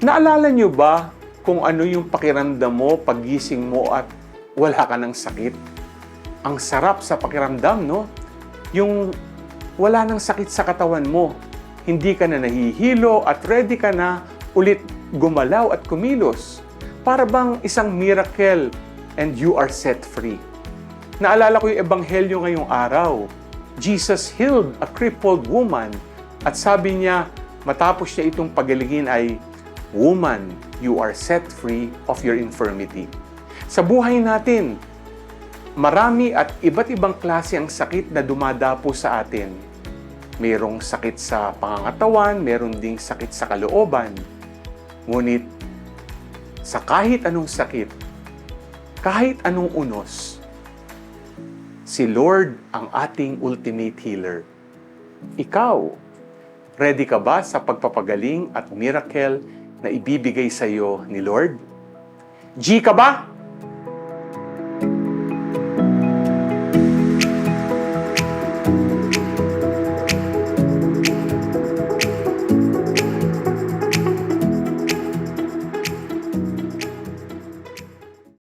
Naalala niyo ba kung ano yung pakiramdam mo paggising mo at wala ka ng sakit? Ang sarap sa pakiramdam, no? Yung wala ng sakit sa katawan mo. Hindi ka na nahihilo at ready ka na ulit gumalaw at kumilos. Para bang isang miracle and you are set free. Naalala ko yung ebanghelyo ngayong araw. Jesus healed a crippled woman at sabi niya, matapos niya itong pagalingin ay, "Woman, you are set free of your infirmity." Sa buhay natin, marami at iba't ibang klase ang sakit na dumadapo sa atin. Mayroong sakit sa pangangatawan, mayroong ding sakit sa kalooban. Ngunit, sa kahit anong sakit, kahit anong unos, si Lord ang ating ultimate healer. Ikaw, ready ka ba sa pagpapagaling at miracle na ibibigay sa iyo ni Lord? G ka ba?